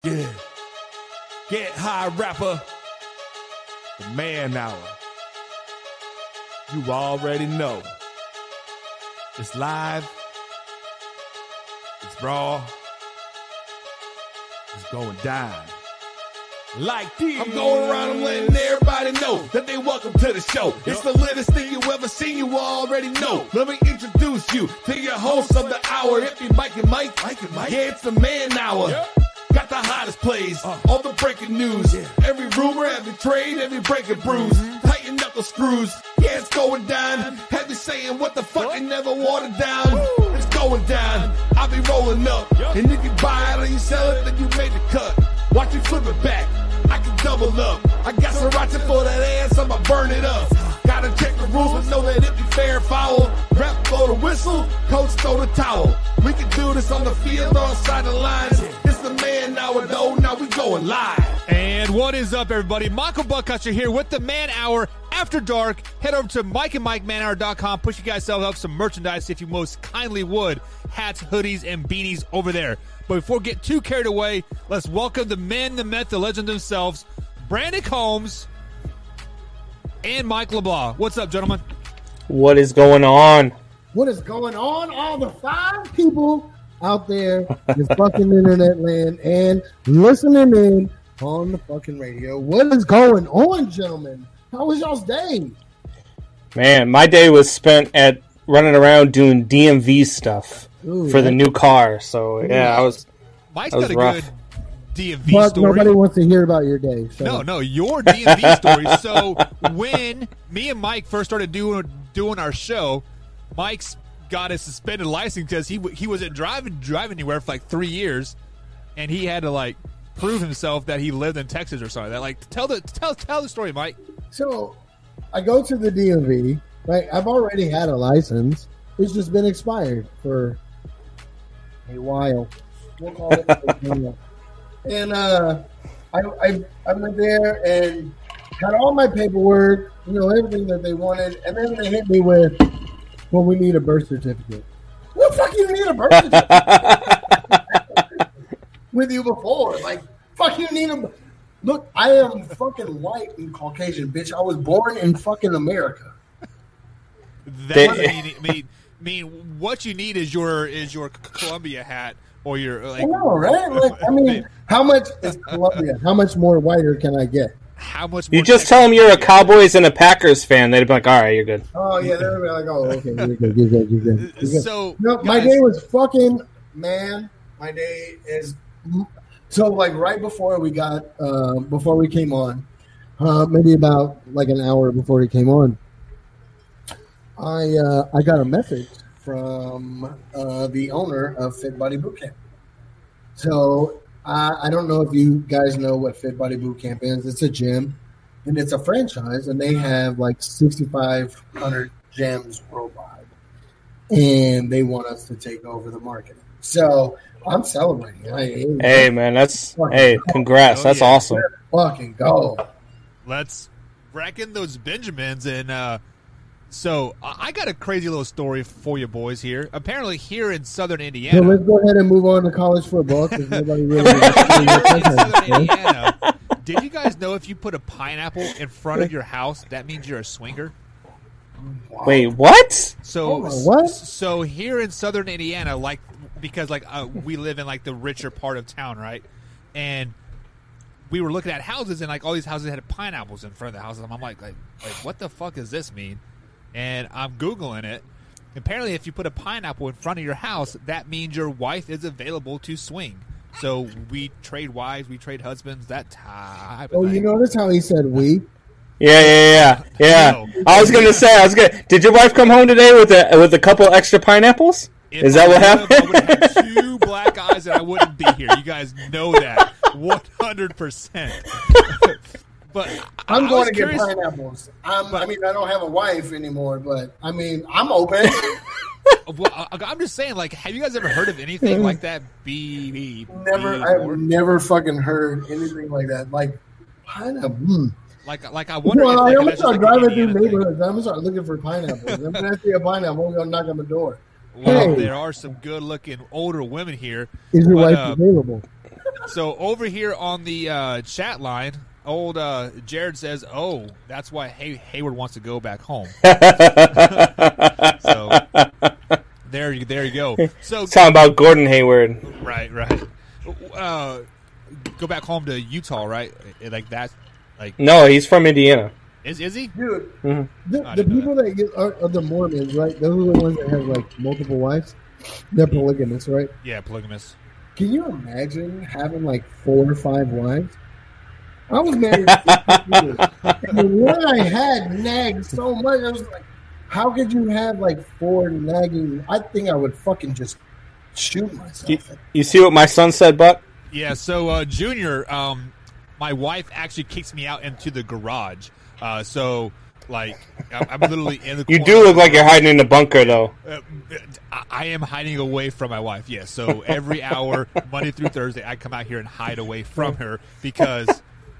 Yeah. Get high rapper. The man hour. You already know. It's live. It's raw. It's going down. Like this. I'm going around and letting everybody know that they welcome to the show. It's the latest thing you ever seen, you already know. Let me introduce you to your host of the hour. It be Mike and Mike. Yeah, it's the man hour. Got the hottest plays, all the breaking news. Every rumor, every trade, every breaking bruise. Tighten knuckle screws. Yeah, it's going down. Have you saying what the fuck and never watered down. It's going down. I'll be rolling up. And if you buy it or you sell it, then you made the cut. Watch me flip it back. I can double up. I got sriracha for that ass, I'ma burn it up. Gotta check the rules, but know that it be fair and foul. Rep blow the whistle, coach throw the towel. We can do this on the field or outside the lines. It's the man hour though, now we going live. And what is up, everybody? Michael Buckcuster here with the Man Hour After Dark. Head over to MikeandMikeManHour.com. Push you guys up some merchandise if you most kindly would. Hats, hoodies, and beanies over there. But before we get too carried away, let's welcome the men, the myth, the legend themselves, Brandon Combs and Mike LeBlanc. What's up, gentlemen? What is going on? What is going on? All the five people out there in fucking internet land and listening in on the fucking radio. What is going on, gentlemen? How was y'all's day? Man, my day was spent at running around doing DMV stuff for the new car. So yeah, I was. Mike's got a rough. good DMV But story. nobody wants to hear about your day. So. No, your DMV story. So when me and Mike first started doing our show, Mike's got a suspended license because he wasn't driving anywhere for like 3 years, and he had to like prove himself that he lived in Texas or something. That like tell the story, Mike. So I go to the DMV. Right, I've already had a license. It's just been expired for a while. We'll call it a while. And I went there and had all my paperwork, everything that they wanted, and then they hit me with, well, we need a birth certificate. What the fuck you need a birth certificate? With you before. Like, fuck you need a... Look, I am fucking white and Caucasian, bitch. I was born in fucking America. That mean what you need is your Columbia hat or your like. I know, right? Like, I mean, how much is Columbia? How much more whiter can I get? How much? More you just tell them you're a Cowboys and a Packers fan. They'd be like, "All right, you're good." Oh yeah, they'd be like, "Oh, okay, you're good." So, no, guys, my day was fucking man. My day is so like right before we got before we came on, maybe about like an hour before we came on. I got a message from the owner of Fit Body Bootcamp. So I don't know if you guys know what Fit Body Bootcamp is. It's a gym, and it's a franchise, and they have like 6,500 gyms worldwide, and they want us to take over the marketing. So I'm celebrating. Hey man, congrats. That's awesome. Fucking go. Let's rack in those Benjamins and. So, I got a crazy little story for you boys here. Apparently, here in southern Indiana... So, let's go ahead and move on to college football, because nobody really... southern Indiana, did you guys know if you put a pineapple in front of your house, that means you're a swinger? Wow. Wait, what? So, what? So, here in southern Indiana, because we live in, the richer part of town, right? And we were looking at houses, and, all these houses had pineapples in front of the houses. And I'm like, what the fuck does this mean? And I'm Googling it. Apparently, if you put a pineapple in front of your house, that means your wife is available to swing. So we trade wives, we trade husbands, that type of thing. You notice how he said we? Yeah. No. I was gonna say, did your wife come home today with a couple extra pineapples? Is that what happened? I would have had 2 black eyes and I wouldn't be here. You guys know that 100%. But I'm going to get pineapples. I don't have a wife anymore, but I'm open. Well, I'm just saying, have you guys ever heard of anything like that? I've never fucking heard anything like that. Like pineapple. I wonder. Well, I'm gonna start driving through neighborhoods. I'm gonna start looking for pineapples. I'm gonna see a pineapple. I'm gonna knock on the door. Well, there are some good-looking older women here. Is your wife available? So over here on the chat line, old Jared says, "Oh, that's why Hayward wants to go back home." So there you go. So talking about Gordon Hayward, right. Go back home to Utah, right? Like that. Like no, he's from Indiana. Is he? Dude, Mm-hmm. the people that are the Mormons, right? Those are the ones that have like multiple wives. They're polygamous, right? Yeah, polygamous. Can you imagine having like 4 or 5 wives? I was married for 50 years. And when I had nagged so much, I was like, how could you have like 4 nagging? I think I would fucking just shoot myself. You see what my son said, Buck? Yeah, so Junior, my wife actually kicks me out into the garage. So, like, I'm literally in the corner. You do look like you're hiding in the bunker, though. I am hiding away from my wife, yes. So every hour, Monday through Thursday, I come out here and hide away from her because,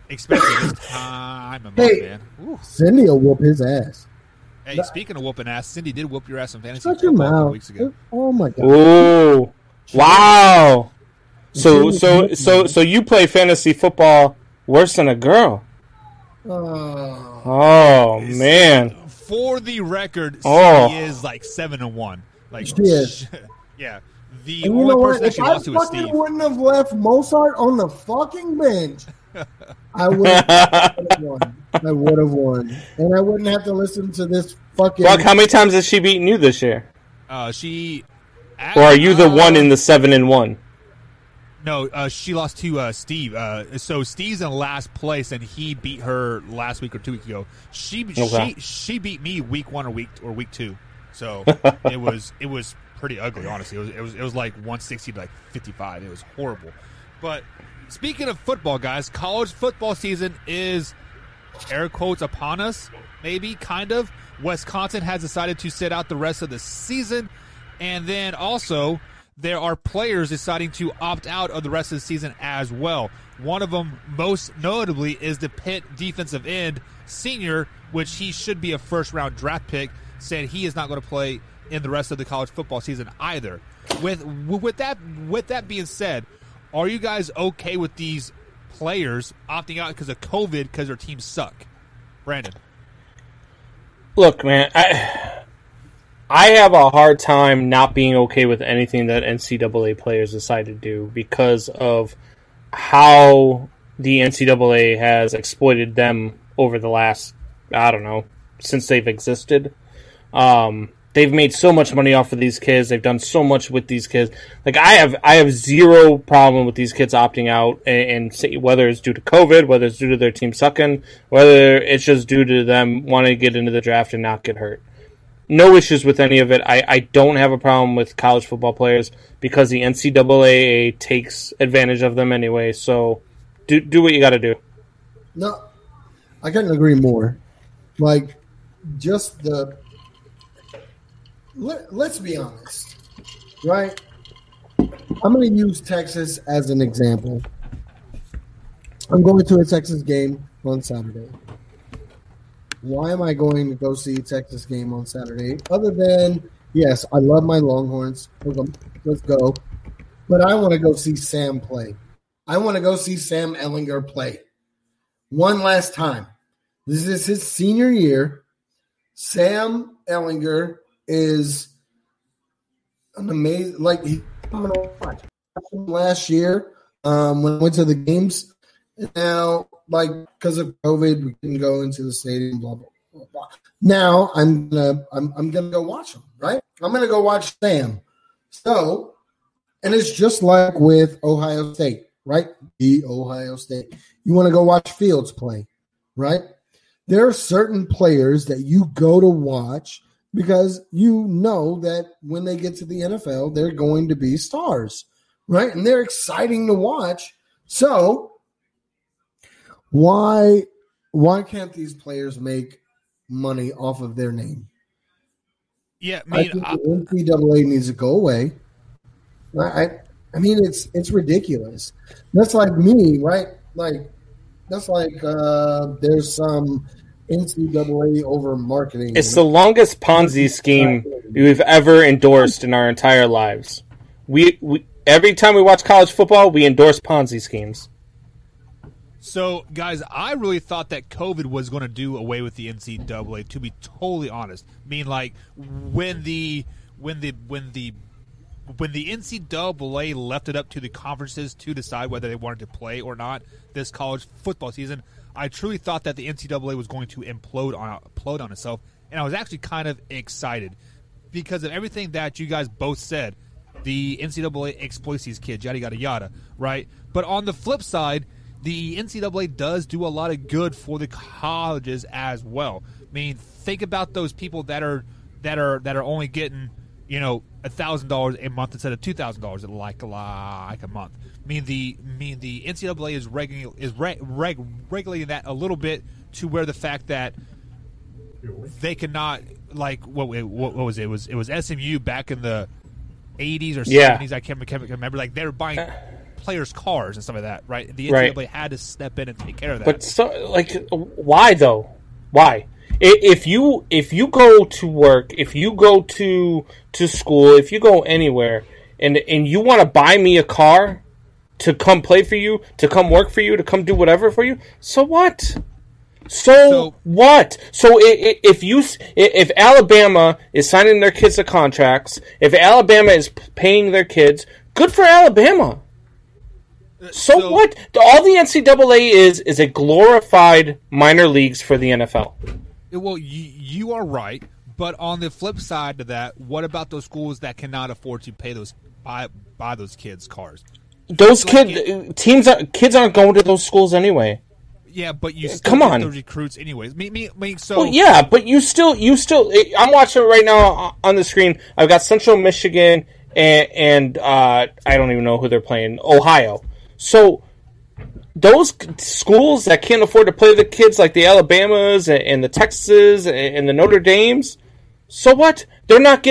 especially this time of month, man. Ooh. Cindy will whoop his ass. Hey, speaking of whooping ass, Cindy did whoop your ass in fantasy Shut your football a couple mouth. weeks ago. Oh, my God. Ooh. Wow. So you play fantasy football worse than a girl. Oh man! For the record, Oh. Cindy is like 7-1. Like, She is. yeah. The And you only know person what? that If she I lost to was fucking Steve. wouldn't have left Mozart on the fucking bench, I would have won. I would have won. And I wouldn't have to listen to this fucking... Buck, how many times has she beaten you this year? She... Or are you the one in the 7-1? No, she lost to Steve. So Steve's in last place, and he beat her last week or 2 weeks ago. She beat me week 1 or week 2. So it was pretty ugly, honestly. It was like 160 to like 55. It was horrible. But speaking of football, guys, college football season is air quotes upon us. Maybe, kind of. Wisconsin has decided to sit out the rest of the season, and then also there are players deciding to opt out of the rest of the season as well. One of them, most notably, is the Pitt defensive end, Senior, which he should be a first-round draft pick, said he is not going to play in the rest of the college football season either. With that being said, are you guys okay with these players opting out because of COVID because their teams suck? Brandon. Look, man, I have a hard time not being okay with anything that NCAA players decide to do because of how the NCAA has exploited them over the last, I don't know, since they've existed. They've made so much money off of these kids. They've done so much with these kids. Like I have zero problem with these kids opting out, and whether it's due to COVID, whether it's due to their team sucking, whether it's just due to them wanting to get into the draft and not get hurt. No issues with any of it. I don't have a problem with college football players because the NCAA takes advantage of them anyway. So do what you got to do. No, I couldn't agree more. Like, just the... Let's be honest, right? I'm going to use Texas as an example. I'm going to a Texas game on Saturday. Why am I going to go see a Texas game on Saturday? Other than, yes, I love my Longhorns. Let's go. But I want to go see Sam play. I want to go see Sam Ehlinger play. One last time. This is his senior year. Sam Ehlinger is an amazing, like, I'm going to watch him last year when I went to the games. Now, like, because of COVID, we couldn't go into the stadium, blah, blah, blah, blah. Now, I'm gonna go watch him, right? I'm going to go watch Sam. So, and it's just like with Ohio State, right? The Ohio State. You want to go watch Fields play, right? There are certain players that you go to watch because you know that when they get to the NFL, they're going to be stars, right? And they're exciting to watch. So why can't these players make money off of their name? Yeah, I think the NCAA needs to go away. I mean, it's ridiculous. That's like me, right? Like that's like there's some NCAA over marketing. It's the longest Ponzi scheme we've ever endorsed in our entire lives. Every time we watch college football, we endorse Ponzi schemes. So, guys, I really thought that COVID was going to do away with the NCAA. To be totally honest, I mean, like when the NCAA left it up to the conferences to decide whether they wanted to play or not this college football season, I truly thought that the NCAA was going to implode on itself, and I was actually kind of excited because of everything that you guys both said. The NCAA exploits these kids, yada yada yada, right? But on the flip side, the NCAA does do a lot of good for the colleges as well. I mean, think about those people that are only getting, $1,000 a month instead of $2,000 like a month. I mean the NCAA is regulating that a little bit to where the fact that they cannot, like, what was it? It was SMU back in the 80s or 70s. I can't remember. Like, they were buying players' cars and stuff like that, right? The NCAA had to step in and take care of that. But why though? Why? If you go to work, if you go to school, if you go anywhere, and you want to buy me a car to come play for you, to come work for you, to come do whatever for you, so what? So what? So if Alabama is signing their kids to contracts, if Alabama is paying their kids, good for Alabama. So what? All the NCAA is a glorified minor leagues for the NFL. Well, you are right, but on the flip side to that, what about those schools that cannot afford to pay buy those kids cars? Those kids aren't going to those schools anyway. Yeah, but you still get the recruits anyways. Well, yeah, but you still. I'm watching it right now on the screen. I've got Central Michigan and I don't even know who they're playing. Ohio. So those schools that can't afford to play the kids, like the Alabamas and the Texas and the Notre Dames. So what? They're not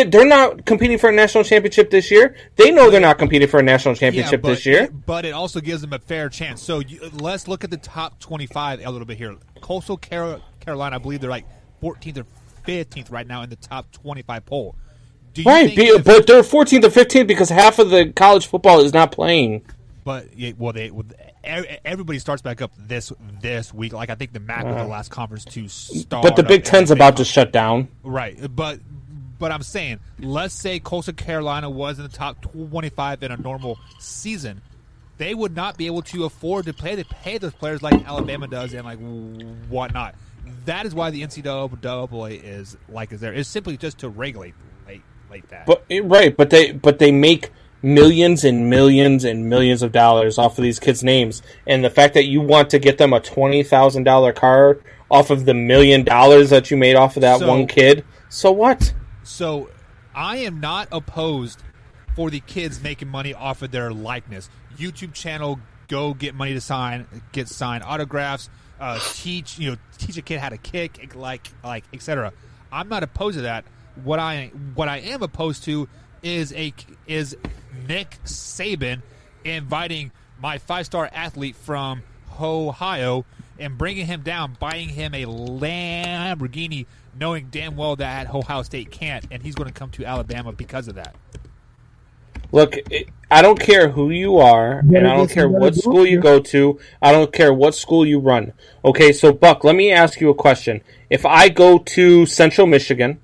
competing for a national championship this year. They know they're not competing for a national championship this year. But it also gives them a fair chance. So let's look at the top 25 a little bit here. Coastal Carolina, I believe they're like 14th or 15th right now in the top 25 poll. Right, but they're 14th or 15th because half of the college football is not playing. But everybody starts back up this week. Like, I think the MAC was the last conference to start. But the Big Ten's about to shut down. Right, but I'm saying, let's say Coastal Carolina was in the top 25 in a normal season, they would not be able to afford to pay those players like Alabama does and like whatnot. That is why the NCAA is there. It's simply just to regulate like that. But they make millions and millions and millions of dollars off of these kids' names, and the fact that you want to get them a $20,000 car off of the $1 million that you made off of that one kid. So what? So I am not opposed for the kids making money off of their likeness. YouTube channel, go get money to get signed autographs, teach a kid how to kick, like etc. I'm not opposed to that. What I am opposed to is Nick Saban inviting my 5-star athlete from Ohio and bringing him down, buying him a Lamborghini, knowing damn well that Ohio State can't, and he's going to come to Alabama because of that. Look, I don't care who you are, and I don't care what school you go to. I don't care what school you run. Okay, so Buck, let me ask you a question. If I go to Central Michigan,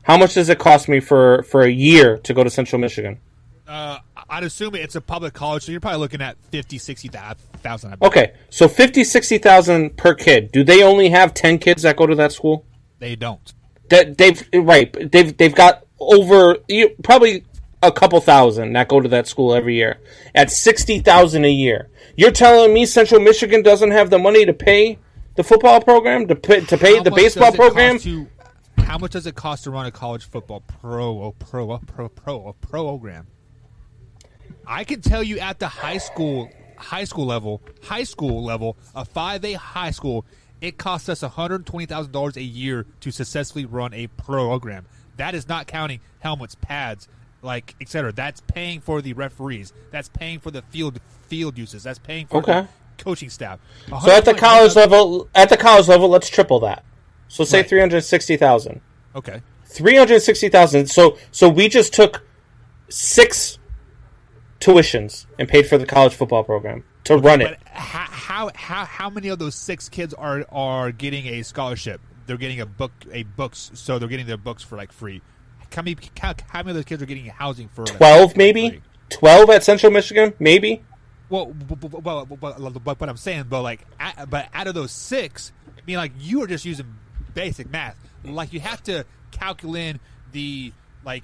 how much does it cost me for a year to go to Central Michigan? I'd assume it's a public college, so you're probably looking at $50,000-$60,000. Okay, so $50,000-$60,000 per kid. Do they only have 10 kids that go to that school? They don't. They've got over probably a couple thousand that go to that school every year at $60,000 a year. You're telling me Central Michigan doesn't have the money to pay the football program, to pay the baseball program? How much does it cost to run a college football program? I can tell you at the high school level, a 5A high school, it costs us $120,000 a year to successfully run a program. That is not counting helmets, pads, like etc. That's paying for the referees. That's paying for the field uses. That's paying for the coaching staff. So at the college level, let's triple that. So say $360,000. Okay. $360,000. So we just took 6 tuitions and paid for the college football program to run it. But how many of those 6 kids are getting a scholarship? They're getting books, so they're getting their books for like free. How many of those kids are getting housing for 12 maybe? Free? 12 at Central Michigan, maybe? Well, but I'm saying, but out of those 6, I mean, like, you are just using basic math. Like, you have to calculate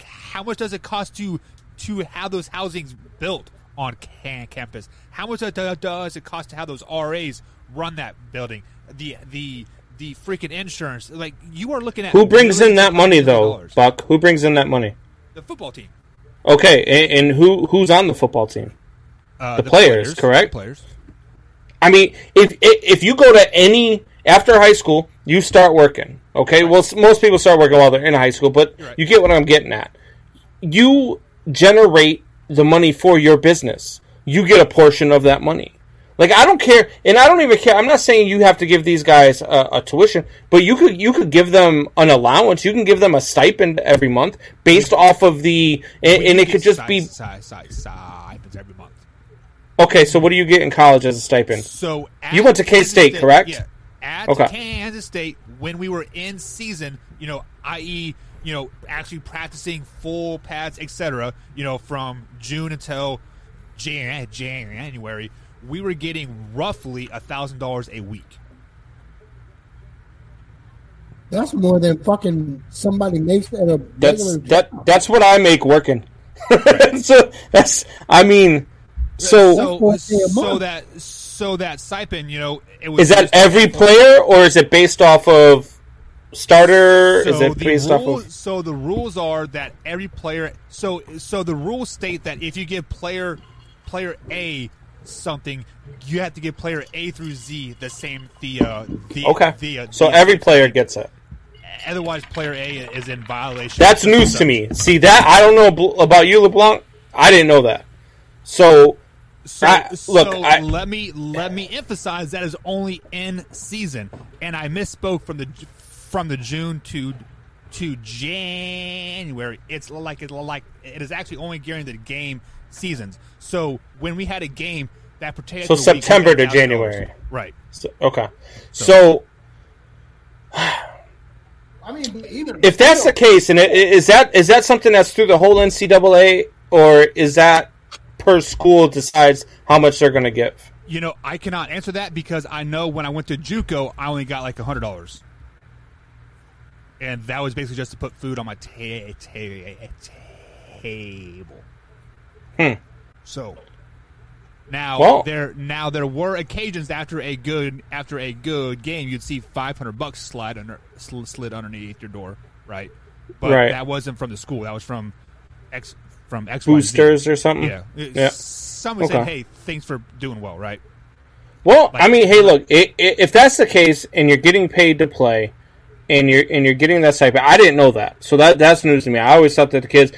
how much does it cost to have those housings built on campus? How much does it cost to have those RAs run that building? The freaking insurance. Like, you are looking at who brings in that money though, Buck? Who brings in that money? The football team. Okay, and who's on the football team? The players, correct? The players. I mean, if you go to any after high school, you start working. Okay, right. Well, most people start working while they're in high school, but right. You get what I'm getting at. You generate the money for your business. You get a portion of that money. Like, I don't care, and I don't even care. I'm not saying you have to give these guys a tuition, but you could give them an allowance. You can give them a stipend every month based off of and it could just be stipends every month. Okay, so what do you get in college as a stipend? So you went to K-State, correct? Yeah, at Kansas State, when we were in season, i.e., actually practicing full pads, etc., from June until January, we were getting roughly $1,000 a week. That's more than fucking somebody makes at a regular. That's what I make working. So that stipend, it was. Is that every player, or is it based off of starter? So is it based off of? So the rules are that every player. So the rules state that if you give player A something, you have to give player A through Z the same so every player gets it. Otherwise, player A is in violation. That's news to me. See that? I don't know about you, LeBlanc. I didn't know that. Let me emphasize that is only in season, and I misspoke from the June to January. It is actually only guaranteed game seasons. So when we had a game that pertained to September to January, right? So I mean, even if that's the case, and is that something that's through the whole NCAA, or is that per school decides how much they're going to give? I cannot answer that because I know when I went to JUCO, I only got like $100, and that was basically just to put food on my table. So now there were occasions after a good game you'd see $500 slid underneath your door, right? But that wasn't from the school. That was from X boosters or something. Yeah. Somebody said, "Hey, thanks for doing well," right? Well, hey, look, if that's the case and you're getting paid to play, and you're getting that stipend, I didn't know that, so that's news to me. I always thought that the kids,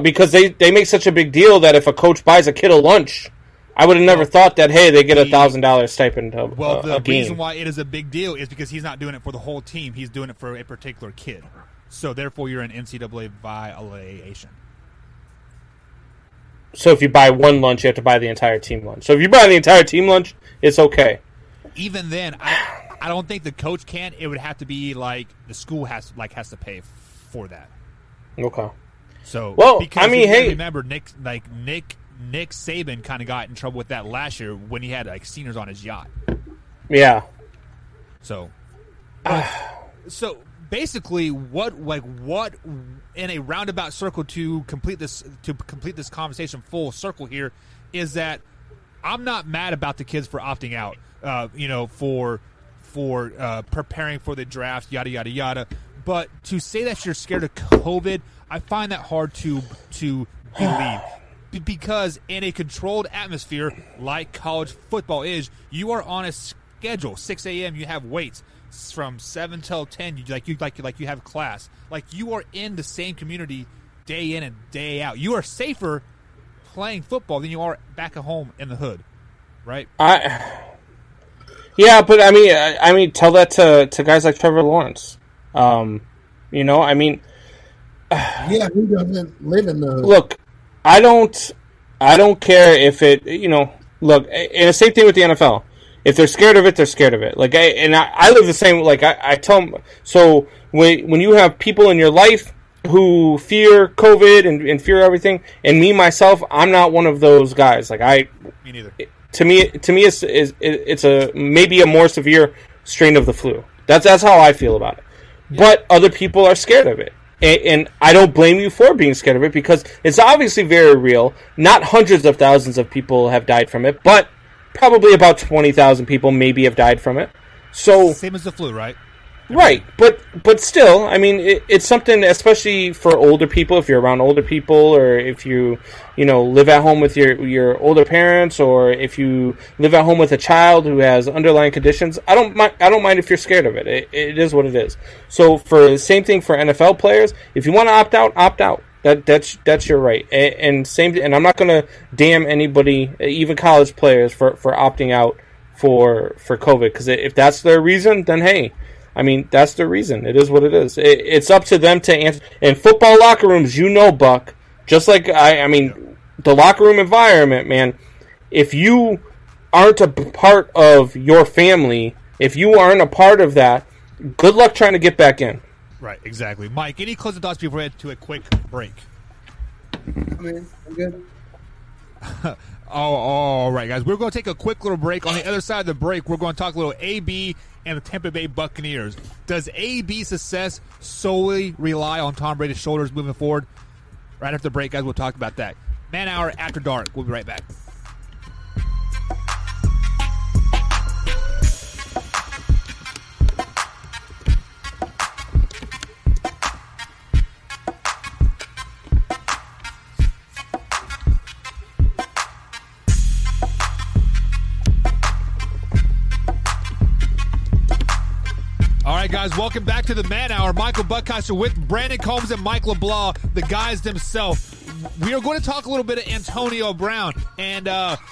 because they make such a big deal that if a coach buys a kid a lunch, I would have never thought that, hey, they get $1,000 stipend a game. The reason why it is a big deal is because he's not doing it for the whole team; he's doing it for a particular kid. So therefore, you're an NCAA violation. So if you buy one lunch, you have to buy the entire team lunch. So if you buy the entire team lunch, it's okay. Even then, I don't think the coach can. It would have to be like the school has to pay for that. Okay. So hey, remember Nick Saban kind of got in trouble with that last year when he had seniors on his yacht. Yeah. So basically, what in a roundabout circle to complete this conversation full circle here is that I'm not mad about the kids for opting out. For preparing for the draft, yada yada yada. But to say that you're scared of COVID, I find that hard to believe. Because in a controlled atmosphere like college football is, you are on a schedule. 6 a.m. you have weights. From 7 till 10, you have class. Like, you are in the same community day in and day out. You are safer playing football than you are back at home in the hood, right? Yeah, but I mean, tell that to guys like Trevor Lawrence. Yeah, who doesn't live in the hood? Look, I I don't care if it, look, and the same thing with the NFL. If they're scared of it, they're scared of it. Like, I live the same. Like, I tell them. So when you have people in your life who fear COVID and fear everything, and me myself, I'm not one of those guys. Like, me neither. To me, it's a maybe a more severe strain of the flu. That's how I feel about it. Yeah. But other people are scared of it. And I don't blame you for being scared of it because it's obviously very real. Not hundreds of thousands of people have died from it, but probably about 20,000 people maybe have died from it. So same as the flu, right? Right, but still, I mean, it's something, especially for older people. If you're around older people, or if you live at home with your older parents, or if you live at home with a child who has underlying conditions, I don't mind if you're scared of it. It is what it is. So for the same thing for NFL players, if you want to opt out, opt out. That's your right. And I'm not going to damn anybody, even college players, for opting out for COVID, because if that's their reason, then hey. I mean, that's the reason. It is what it is. It's up to them to answer. In football locker rooms, Buck, just like, the locker room environment, man, if you aren't a part of your family, if you aren't a part of that, good luck trying to get back in. Right, exactly. Mike, any closing thoughts before we head to a quick break? I'm good. All right, guys. We're going to take a quick little break. On the other side of the break, we're going to talk a little AB and the Tampa Bay Buccaneers. Does AB's success solely rely on Tom Brady's shoulders moving forward? Right after the break, guys, we'll talk about that. Man Hour After Dark. We'll be right back. Guys, welcome back to the Man Hour. Michael Buckcaster with Brandon Combs and Mike LeBlanc, the guys themselves. We are going to talk a little bit of Antonio Brown, and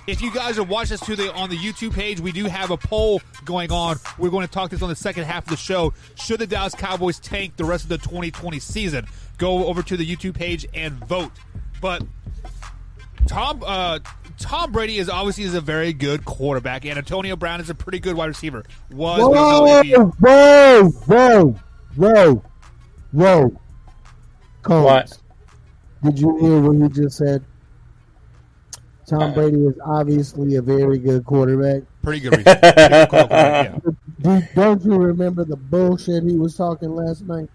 if you guys are watching us on the YouTube page, we do have a poll going on. We're going to talk this on the second half of the show. Should the Dallas Cowboys tank the rest of the 2020 season? Go over to the YouTube page and vote. But Tom Brady is a very good quarterback, and Antonio Brown is a pretty good wide receiver. Whoa! Combs, what? Did you hear what he just said? Tom Brady is obviously a very good quarterback. Pretty good quarterback, yeah. Don't you remember the bullshit he was talking last night?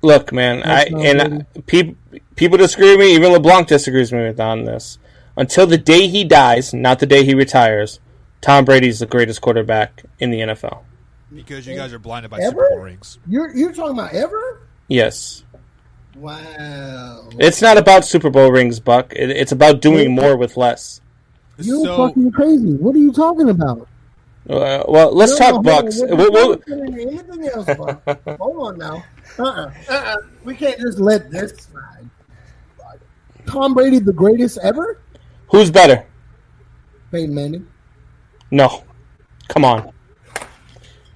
Look, man, people disagree with me. Even LeBlanc disagrees with me on this. Until the day he dies, not the day he retires, Tom Brady's the greatest quarterback in the NFL. Because you guys are blinded by ever? Super Bowl rings. You're talking about ever? Yes. Wow. It's not about Super Bowl rings, Buck. It's about doing more with less. You're fucking crazy. What are you talking about? Well, let's talk Bucks. Anything else, Buck? Hold on now. We can't just let this slide. Tom Brady, the greatest ever? Who's better? Peyton Manning. No. Come on.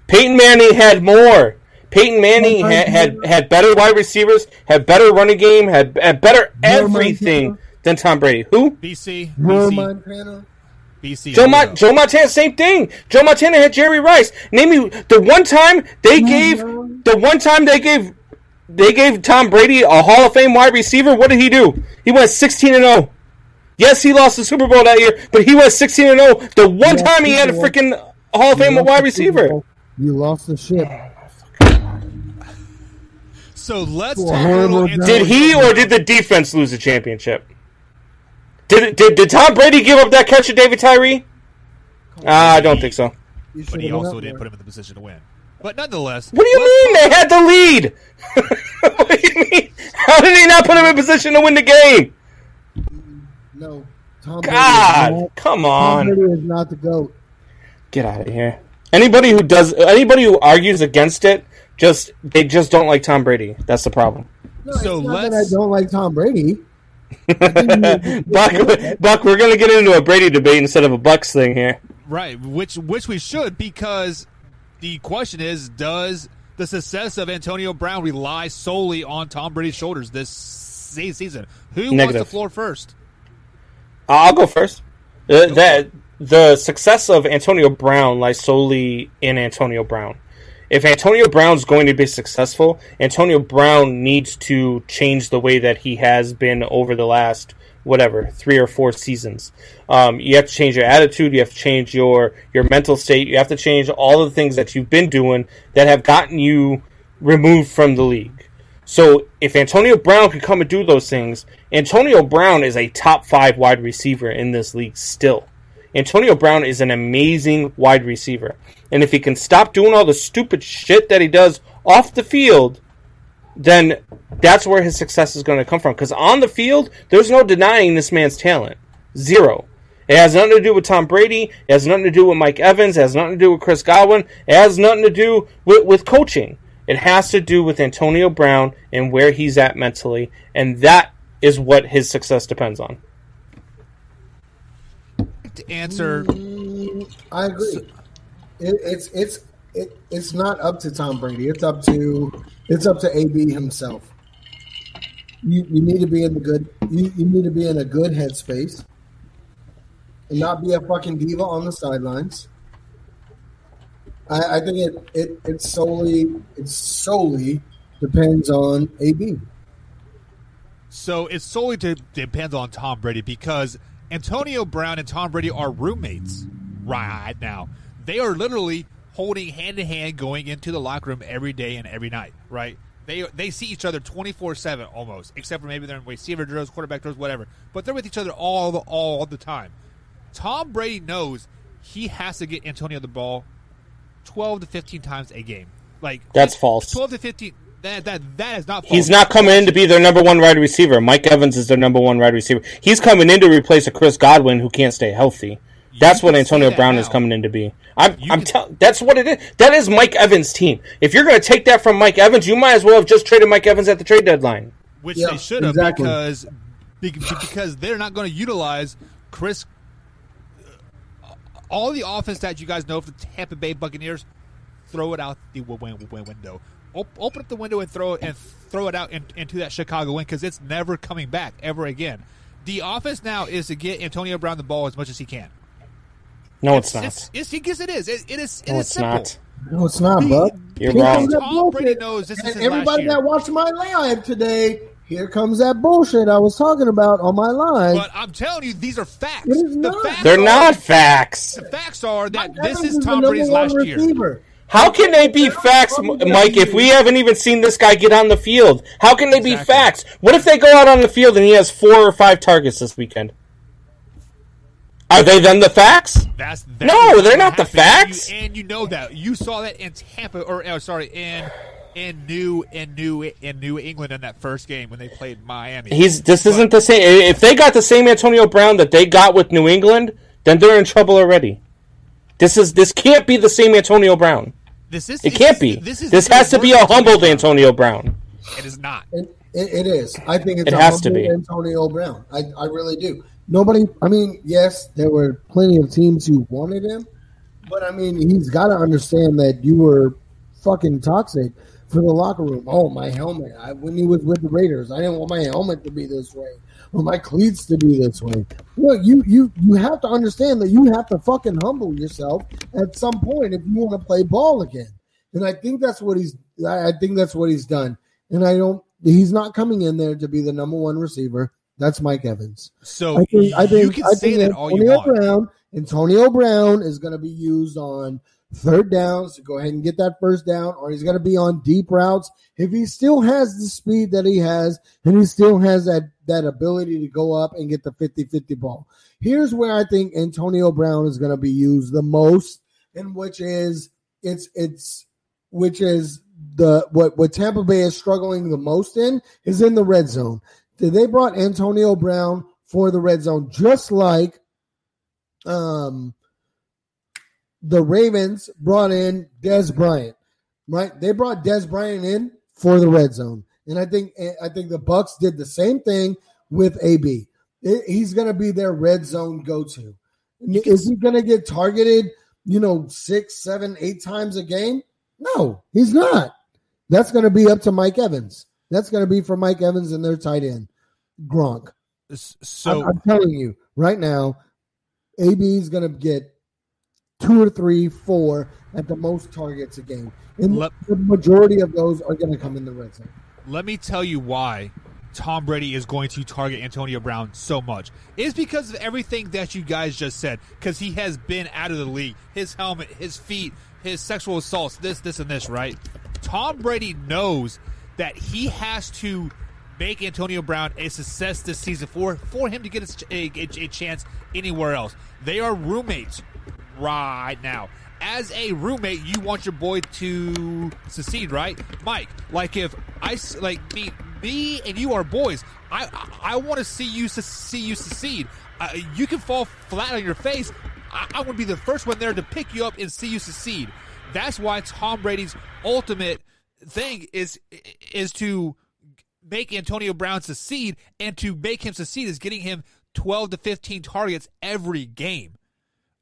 Peyton Manning had more. Peyton Manning had better wide receivers, had better running game, had better everything than Tom Brady. Who? BC. Joe Montana, same thing. Joe Montana had Jerry Rice. Name me the one time they gave Tom Brady a Hall of Fame wide receiver. What did he do? He went 16-0. Yes, he lost the Super Bowl that year, but he went 16-0. The one time he had a freaking Hall of Fame wide receiver. You lost the ship. So let's talk a little. Did he or did the defense lose the championship? Did Tom Brady give up that catch to David Tyree? I don't think so. But he also didn't put him in the position to win. But nonetheless, what do you mean they had the lead? What do you mean? How did he not put him in position to win the game? No, come on. Tom Brady is not the GOAT. Get out of here. Anybody who argues against it, they just don't like Tom Brady. That's the problem. No, so I don't like Tom Brady. Buck, we're gonna get into a Brady debate instead of a Bucks thing here. Right, which we should, because the question is, does the success of Antonio Brown rely solely on Tom Brady's shoulders this season? Who wants the floor first? I'll go first. The success of Antonio Brown lies solely in Antonio Brown. If Antonio Brown's going to be successful, Antonio Brown needs to change the way that he has been over the last, 3 or 4 seasons. You have to change your attitude. You have to change your mental state. You have to change all of the things that you've been doing that have gotten you removed from the league. So if Antonio Brown can come and do those things, Antonio Brown is a top 5 wide receiver in this league still. Antonio Brown is an amazing wide receiver. And if he can stop doing all the stupid shit that he does off the field, then that's where his success is going to come from. Because on the field, there's no denying this man's talent. Zero. It has nothing to do with Tom Brady. It has nothing to do with Mike Evans. It has nothing to do with Chris Godwin. It has nothing to do with coaching. It has to do with Antonio Brown and where he's at mentally. And that is what his success depends on. To answer... I agree. It's not up to Tom Brady. It's up to AB himself. You need to be in you need to be in a good headspace and not be a fucking diva on the sidelines. I think it solely depends on AB. So it solely depends on Tom Brady because Antonio Brown and Tom Brady are roommates right now. They are literally holding hand in hand going into the locker room every day and every night, right? They see each other 24/7 almost, except for maybe they're in receiver drills, quarterback drills, whatever. But they're with each other all the time. Tom Brady knows he has to get Antonio the ball 12 to 15 times a game. Like that's false. 12 to 15. That is not false. He's not coming in to be their number 1 wide receiver. Mike Evans is their number 1 wide receiver. He's coming in to replace a Chris Godwin who can't stay healthy. That's what Antonio Brown is coming in to be. That's what it is. That is Mike Evans' team. If you're going to take that from Mike Evans, you might as well have just traded Mike Evans at the trade deadline. Which they should have because they're not going to utilize Chris. All the offense that you guys know of the Tampa Bay Buccaneers, throw it out the window. Open up the window and throw it out into that Chicago wind because it's never coming back ever again. The offense now is to get Antonio Brown the ball as much as he can. No, it's not. Yes, it is. It is it's simple. Not. No, it's not, bud. You're wrong. Tom Brady knows this is his everybody last year. that watched my live today, here comes that bullshit I was talking about on my live. But I'm telling you, these are facts. It is not. They're not facts. The facts are that Mike this Evans is Tom the Brady's number last one receiver. year. How can they be facts, Mike, if we haven't even seen this guy get on the field? How can they be facts? What if they go out on the field and he has 4 or 5 targets this weekend? Are they then the facts? No, they're not the facts. And you know that. You saw that in Tampa, in New England in that first game when they played Miami. This isn't the same. If they got the same Antonio Brown that they got with New England, then they're in trouble already. This can't be the same Antonio Brown. It can't be. This has to be a humbled Antonio Brown. It is not. It is. I think it's it a has to humbled be. Antonio Brown. I really do. Yes, there were plenty of teams who wanted him, but he's got to understand that you were fucking toxic for the locker room. Oh, my helmet. When he was with the Raiders, I didn't want my helmet to be this way or my cleats to be this way. Look, you have to understand that you have to fucking humble yourself at some point if you want to play ball again. And I think that's what he's done. And he's not coming in there to be the number 1 receiver. That's Mike Evans. So I think you can say that all you want. Antonio Brown is going to be used on third downs to go ahead and get that first down, or he's going to be on deep routes. If he still has the speed that he has, and he still has that ability to go up and get the 50-50 ball. Here's where I think Antonio Brown is going to be used the most, and which is what Tampa Bay is struggling the most in is in the red zone. They brought Antonio Brown for the red zone, just like the Ravens brought in Dez Bryant, right? They brought Dez Bryant in for the red zone. And I think the Bucs did the same thing with AB. He's going to be their red zone go-to. Is he going to get targeted, 6, 7, 8 times a game? No, he's not. That's going to be up to Mike Evans. That's going to be for Mike Evans and their tight end, Gronk. So I'm telling you right now, AB is going to get 2 or 3, 4 at the most targets a game. And the majority of those are going to come in the red zone. Let me tell you why Tom Brady is going to target Antonio Brown so much. It's because of everything that you guys just said. Because he has been out of the league. His helmet, his feet, his sexual assaults, this, and this, right? Tom Brady knows that he has to make Antonio Brown a success this season for him to get a chance anywhere else. They are roommates right now. As a roommate, you want your boy to succeed, right? Mike, like if me and you are boys, I want to see you succeed. You can fall flat on your face. I want to be the first one there to pick you up and see you succeed. That's why Tom Brady's ultimate thing is to make Antonio Brown succeed, and to make him succeed is getting him 12 to 15 targets every game.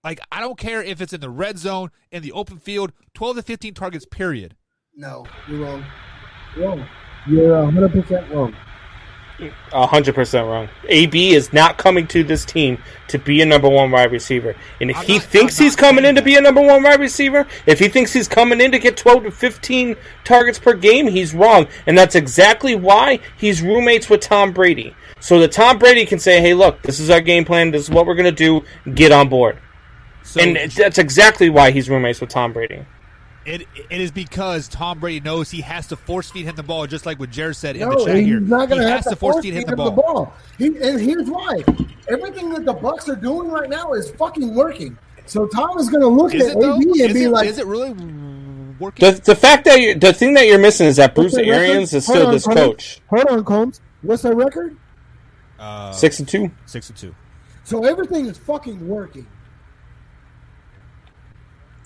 Like, I don't care if it's in the red zone, in the open field, 12 to 15 targets, period. No, you're wrong. You're 100% wrong. 100% wrong. AB is not coming to this team to be a number one wide receiver. And if he thinks he's coming in to be a number one wide receiver, if he thinks he's coming in to get 12 to 15 targets per game, he's wrong. And that's exactly why he's roommates with Tom Brady. So that Tom Brady can say, hey, look, this is our game plan. This is what we're going to do. Get on board. So, and that's exactly why he's roommates with Tom Brady. It is because Tom Brady knows he has to force feed him the ball, just like what Jared said in the chat here. He's not going he to has to force feed him the ball. And here's why: everything that the Bucs are doing right now is fucking working. So Tom is going to look at AB and be like, "Is it really working?" The fact that the thing that you're missing is that Bruce Arians is still this coach. Hold on, Combs. What's their record? 6-2. 6-2. So everything is fucking working.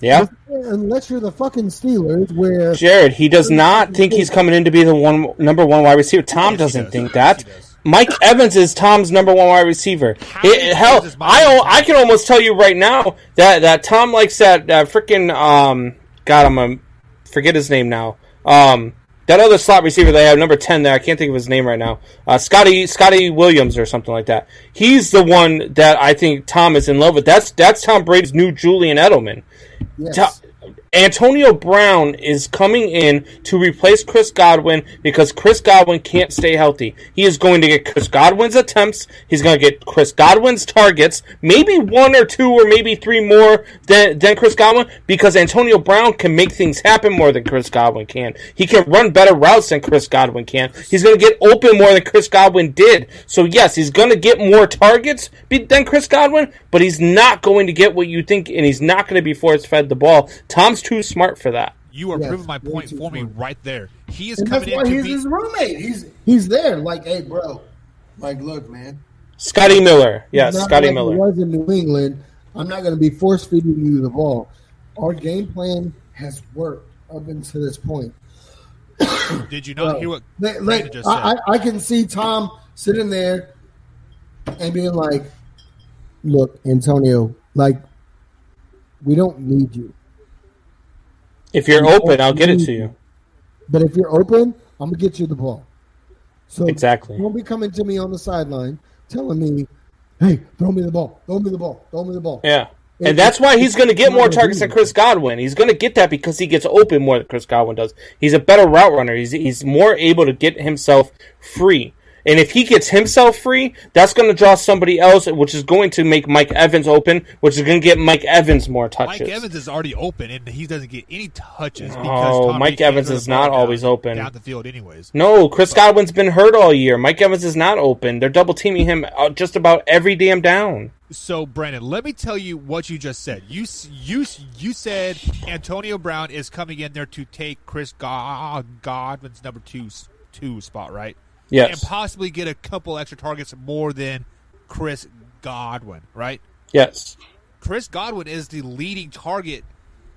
Yeah. Unless you're the fucking Steelers, where Jared, he does not think he's coming in to be the number one wide receiver. Tom doesn't think that. Mike Evans is Tom's number one wide receiver. Hell, I can almost tell you right now that Tom likes that freaking God, I'm gonna forget his name now. That other slot receiver they have, number 10 there, I can't think of his name right now. Scotty Williams or something like that. He's the one that I think Tom is in love with. That's Tom Brady's new Julian Edelman. yes. Antonio Brown is coming in to replace Chris Godwin because Chris Godwin can't stay healthy. He is going to get Chris Godwin's attempts. He's going to get Chris Godwin's targets, maybe 1 or 2 or maybe 3 more than Chris Godwin, because Antonio Brown can make things happen more than Chris Godwin can. He can run better routes than Chris Godwin can. He's going to get open more than Chris Godwin did. So yes, he's going to get more targets than Chris Godwin, but he's not going to get what you think, and he's not going to be force-fed the ball. Tom's too smart for that. You are proving my point for me right there. He is and coming in that's why to he's his roommate. He's there. Like, hey, bro. Like, look, man. Scotty Miller. Yes, Scotty like Miller. He was in New England. I'm not going to be force feeding you the ball. Our game plan has worked up until this point. Did you not hear what Brandon just said? I can see Tom sitting there and being like, look, Antonio, like, we don't need you. If you're open, I'll get it to you. But if you're open, I'm going to get you the ball. So exactly. Don't be coming to me on the sideline telling me, hey, throw me the ball, throw me the ball, throw me the ball. Yeah. And that's why he's going to get more targets than Chris Godwin. He's going to get that because he gets open more than Chris Godwin does. He's a better route runner. He's more able to get himself free. And if he gets himself free, that's going to draw somebody else, which is going to make Mike Evans open, which is going to get Mike Evans more touches. Mike Evans is already open, and he doesn't get any touches because Mike Evans is not always open. Down the field anyways. No, Chris Godwin's been hurt all year. Mike Evans is not open. They're double-teaming him just about every damn down. So, Brandon, let me tell you what you just said. You said Antonio Brown is coming in there to take Chris Godwin's number two spot, right? Yes. And possibly get a couple extra targets more than Chris Godwin, right? Yes. Chris Godwin is the leading target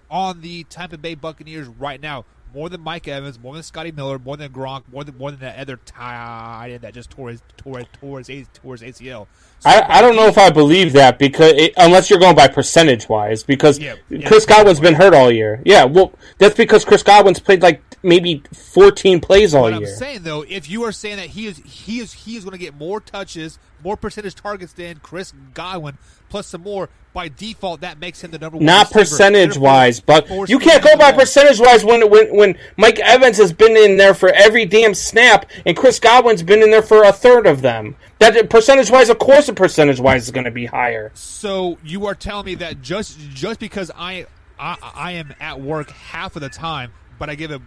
on the Tampa Bay Buccaneers right now. More than Mike Evans, more than Scotty Miller, more than Gronk, more than that other tight end that just tore his ACL. So I don't know if I believe that because unless you're going by percentage wise, because Chris Godwin's been hurt all year. Yeah, well, that's because Chris Godwin's played like maybe 14 plays all year. I'm saying though, if you are saying that he is going to get more touches, more percentage targets than Chris Godwin, plus some more. By default, that makes him the number one. Not percentage-wise, but you can't go by percentage-wise when Mike Evans has been in there for every damn snap, and Chris Godwin's been in there for a third of them. That percentage-wise, of course, the percentage-wise is going to be higher. So you are telling me that just because I am at work half of the time, but I give it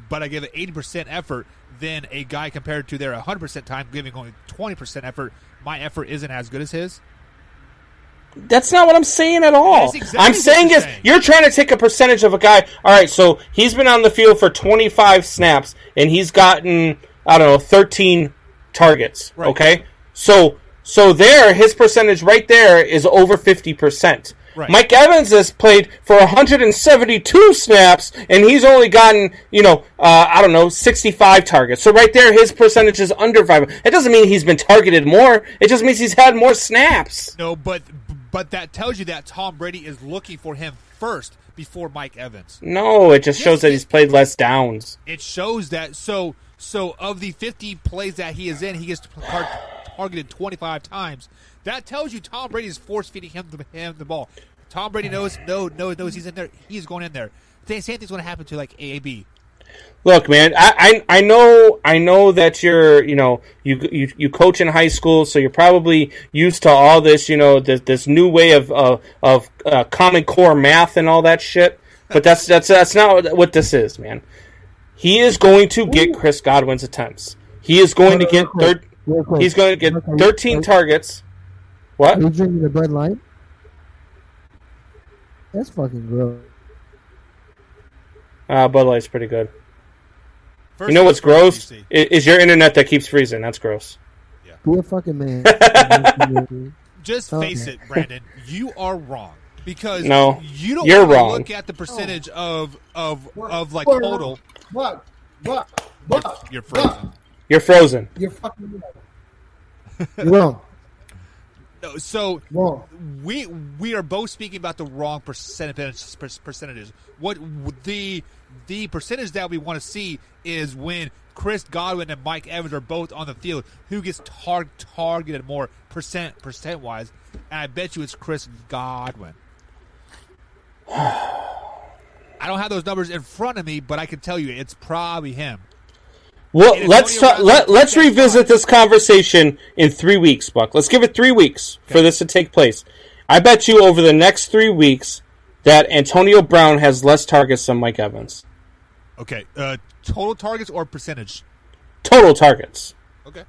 80% effort, then a guy compared to their 100% time giving only 20% effort, my effort isn't as good as his? That's not what I'm saying at all. Exactly I'm saying is you're trying to take a percentage of a guy. All right, so he's been on the field for 25 snaps, and he's gotten, 13 targets. Right. Okay? So there, his percentage right there is over 50%. Right. Mike Evans has played for 172 snaps, and he's only gotten, 65 targets. So right there, his percentage is under 5. It doesn't mean he's been targeted more. It just means he's had more snaps. No, but that tells you that Tom Brady is looking for him first before Mike Evans. No, it just shows that he's played less downs. It shows that. So of the 50 plays that he is in, he gets targeted 25 times. That tells you Tom Brady is force-feeding him the ball. Tom Brady knows he's in there. He's going in there. The same thing's going to happen to, like, AB. Look, man, I know that you're, you coach in high school, so you're probably used to all this, this new way of Common Core math and all that shit. But that's not what this is, man. He is going to get Chris Godwin's attempts. He is going to get 13 targets. What? Are you drinking the Bud Light? That's fucking gross. Bud Light's pretty good. You know what's gross? Is your internet that keeps freezing. That's gross. Yeah. Be a fucking man. Just face it, Brandon. You are wrong. Because no, you don't you're want to wrong. look at the percentage of like total. What? You're frozen. You're frozen. You're fucking You're wrong. No, so wrong. We are both speaking about the wrong percentages. What the percentage that we want to see is when Chris Godwin and Mike Evans are both on the field, who gets targeted more percent wise, and I bet you it's Chris Godwin. I don't have those numbers in front of me, but I can tell you it's probably him. Well, let's revisit this conversation in 3 weeks, Buck. Let's give it 3 weeks for this to take place. I bet you over the next 3 weeks that Antonio Brown has less targets than Mike Evans. Okay, total targets or percentage? Total targets. Okay.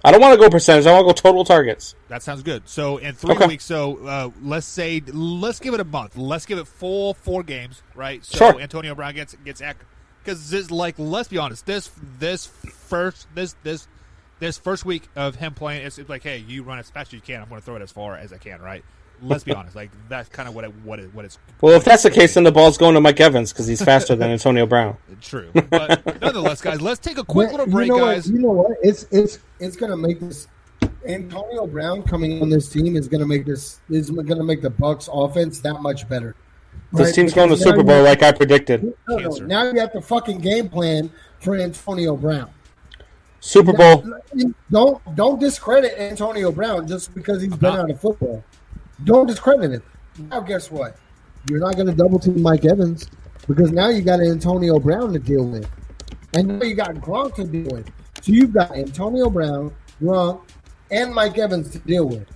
I don't want to go percentage. I want to go total targets. That sounds good. So in 3 weeks, let's give it a month. Let's give it full 4 games, right? So sure. Antonio Brown gets because let's be honest, this first week of him playing, it's like, hey, you run as fast as you can. I'm going to throw it as far as I can, right? Let's be honest, like that's kind of what it's. Well, if that's the case, then the ball's going to Mike Evans because he's faster than Antonio Brown. True, but nonetheless, guys, let's take a quick little break, guys. You know what? It's going to make this. Antonio Brown coming on this team is going to make the Bucs offense that much better. This right? team's going to Super Bowl like I predicted. Now you have the fucking game plan for Antonio Brown. Super Bowl. Don't discredit Antonio Brown just because he's been out of football. Don't discredit him. Now guess what? You're not going to double team Mike Evans because now you got Antonio Brown to deal with. And now you got Gronk to deal with. So you've got Antonio Brown, Gronk, and Mike Evans to deal with.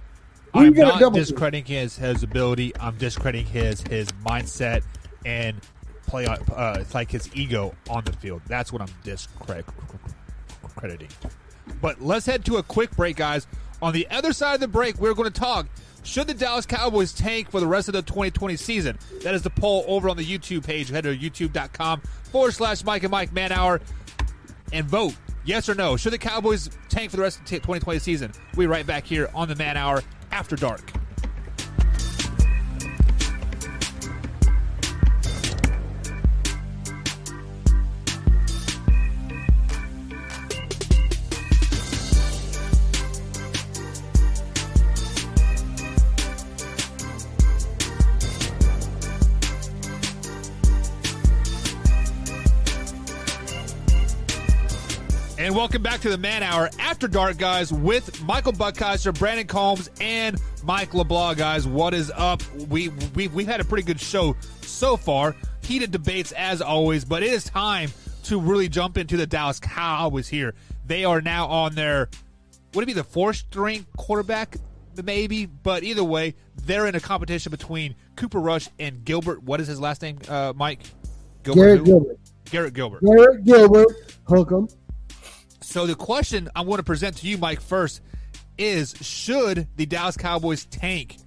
I'm not discrediting his ability. I'm discrediting his mindset and play. It's like his ego on the field. That's what I'm discrediting. But let's head to a quick break, guys. On the other side of the break, we're going to talk. Should the Dallas Cowboys tank for the rest of the 2020 season? That is the poll over on the YouTube page. Head to youtube.com/Mike and Mike Man Hour and vote. Yes or no? Should the Cowboys tank for the rest of the 2020 season? We'll be right back here on the Man Hour after dark. And welcome back to the Man Hour After Dark, guys, with Michael Buckheiser, Brandon Combs, and Mike LeBlanc, guys. What is up? We've had a pretty good show so far. Heated debates as always, but it is time to really jump into the Dallas Cowboys here. They are now on their, would it be the fourth-string quarterback, maybe? But either way, they're in a competition between Cooper Rush and Gilbert. What is his last name, Mike? Garrett Gilbert. Garrett Gilbert. Garrett Gilbert. Hook 'em. So the question I want to present to you, Mike, first is, should the Dallas Cowboys tank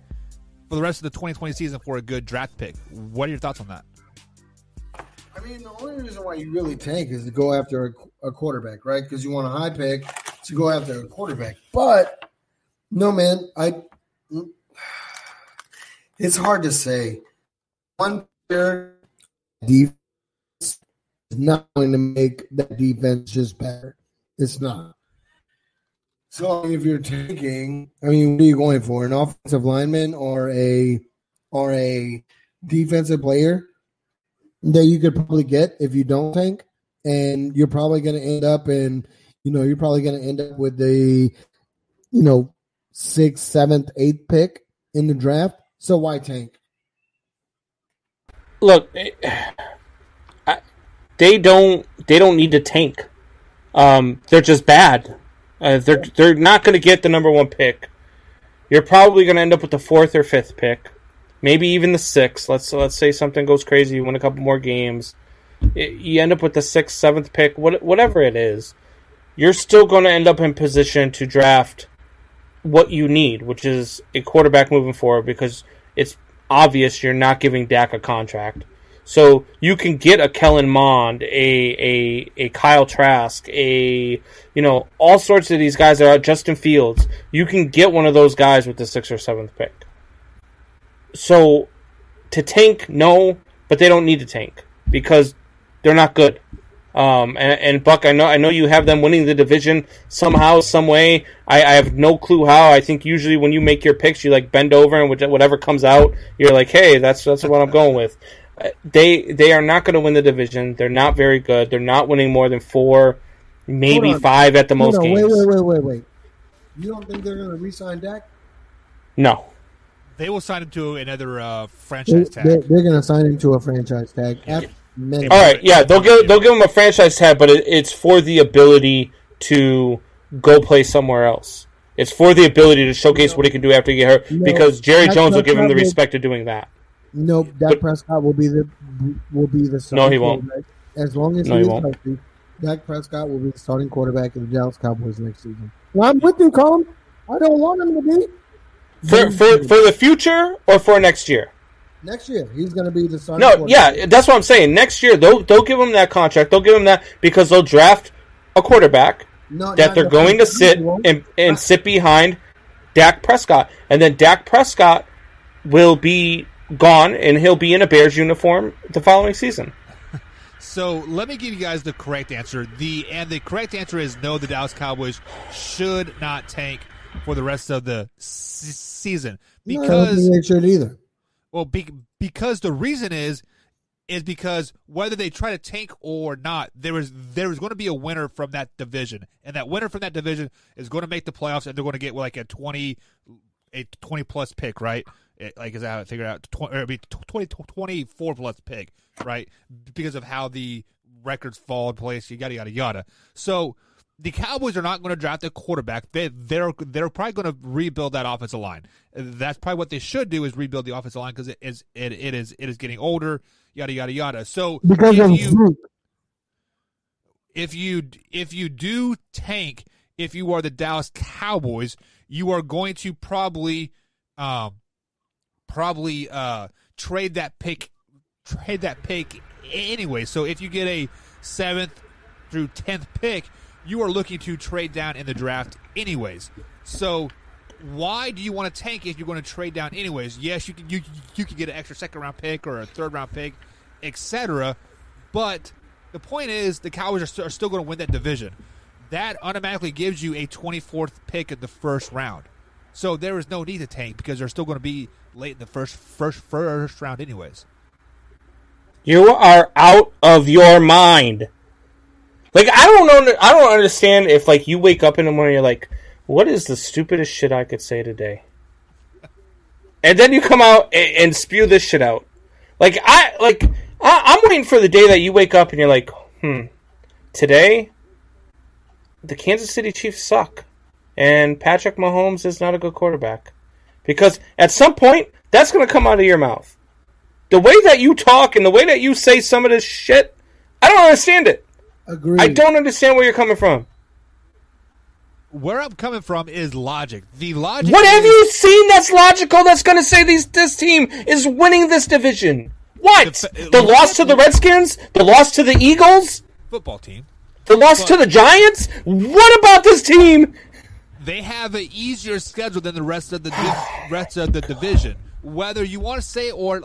for the rest of the 2020 season for a good draft pick? What are your thoughts on that? I mean, the only reason why you really tank is to go after a quarterback, right? Because you want a high pick to go after a quarterback. But, no, man, it's hard to say. One player defense is not going to make that defense just better. It's not. So if you're tanking, I mean, what are you going for? An offensive lineman or a defensive player that you could probably get if you don't tank? And you're probably going to end up with the, 6th, 7th, 8th pick in the draft. So why tank? Look, they don't need to tank. They're just bad. They're not going to get the number one pick. You're probably going to end up with the 4th or 5th pick, maybe even the 6th. Let's say something goes crazy, you win a couple more games, you end up with the 6th, 7th pick, whatever it is. You're still going to end up in position to draft what you need, which is a quarterback moving forward, because it's obvious you're not giving Dak a contract. So you can get a Kellen Mond, a Kyle Trask, all sorts of these guys are out, Justin Fields. You can get one of those guys with the 6th or 7th pick. So to tank, no, but they don't need to tank because they're not good. And Buck, I know you have them winning the division somehow, some way. I have no clue how. I think usually when you make your picks, you like bend over and whatever comes out, you're like, hey, that's what I'm going with. They are not going to win the division. They're not very good. They're not winning more than 4, maybe 5 at the most games. Wait. You don't think they're going to re-sign Dak? No. They will sign him to another franchise tag. They're going to sign him to a franchise tag. All right, yeah, they'll give him a franchise tag, but it's for the ability to go play somewhere else. It's for the ability to showcase what he can do after he get hurt, because Jerry Jones will give him the respect of doing that. Nope, Dak Prescott will be the starting. No, he won't. As long as he is healthy, Dak Prescott will be the starting quarterback of the Dallas Cowboys next season. Well, I'm with you, Colin. I don't want him to be. For the future or for next year? Next year, he's going to be the starting quarterback. Yeah, that's what I'm saying. Next year, they'll give him that contract. They'll give him that because they'll draft a quarterback that they're going to sit and sit behind Dak Prescott. And then Dak Prescott will be gone, and he'll be in a Bears uniform the following season. So let me give you guys the correct answer. The correct answer is no, the Dallas Cowboys should not tank for the rest of the season. Because, I don't think they should either. Well, because the reason is because whether they try to tank or not, there is going to be a winner from that division, and that winner from that division is going to make the playoffs, and they're going to get like a 20 plus pick, right? Is that how I figured out? 24 plus pick, right? Because of how the records fall in place, yada yada yada. So the Cowboys are not going to draft a quarterback. They're probably going to rebuild that offensive line. That's probably what they should do, is rebuild the offensive line, because it is getting older, yada yada yada. So if you do tank, if you are the Dallas Cowboys, you are going to probably trade that pick anyway. So if you get a 7th through 10th pick, you are looking to trade down in the draft anyways. So why do you want to tank if you're going to trade down anyways? Yes, you can get an extra 2nd round pick or a 3rd round pick, etc. But the point is, the Cowboys are still going to win that division. That automatically gives you a 24th pick in the 1st round. So there is no need to tank, because they're still going to be late in the first round anyways. You are out of your mind. Like, I don't understand if, like, you wake up in the morning, you're like, what is the stupidest shit I could say today? And then you come out and spew this shit out. I'm waiting for the day that you wake up and you're like, today, the Kansas City Chiefs suck. And Patrick Mahomes is not a good quarterback. Because at some point, that's going to come out of your mouth. The way that you talk and the way that you say some of this shit, I don't understand it. Agreed. I don't understand where you're coming from. Where I'm coming from is logic. The logic. What have you seen that's logical that's going to say this team is winning this division? What? The loss to the Redskins? The loss to the Eagles? Football team. The loss to the Giants? What about this team? They have an easier schedule than the rest of the division. Whether you want to say it or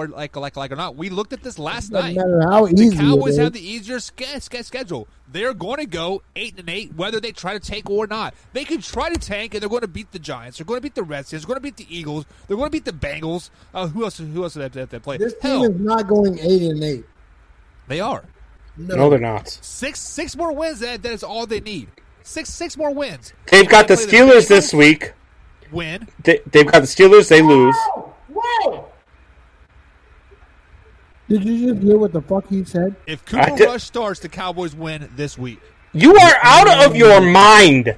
like or not, we looked at this last night. No matter how easy the Cowboys it is. have the easier schedule. They're going to go 8-8, whether they try to tank or not. They can try to tank, and they're going to beat the Giants. They're going to beat the Redskins. They're going to beat the Eagles. They're going to beat the Bengals. Who else? Who else do they have to play? This team is not going 8-8. They are. No, they're not. Six more wins. That is all they need. Six more wins. They've got the Steelers this week. Win. They've got the Steelers. They lose. Whoa! Did you just hear what the fuck he said? If Cooper Rush starts, the Cowboys win this week. You are out of your mind.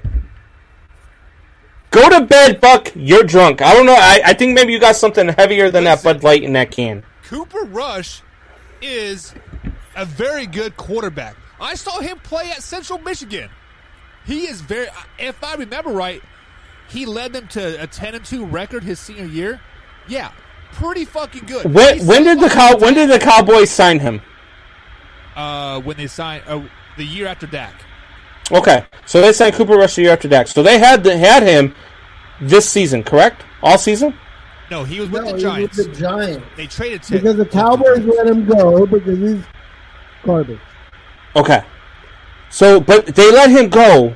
Go to bed, Buck. You're drunk. I don't know. I think maybe you got something heavier than that Bud Light in that can. Cooper Rush is a very good quarterback. I saw him play at Central Michigan. He is very. If I remember right, he led them to a 10-2 record his senior year. Yeah, pretty fucking good. When did the Cowboys sign him? When they signed the year after Dak. Okay, so they signed Cooper Rush the year after Dak. So they had him this season, correct? All season? No, he was with the Giants. With the Giants. They traded because the Cowboys let him go because he's garbage. Okay, so but they let him go,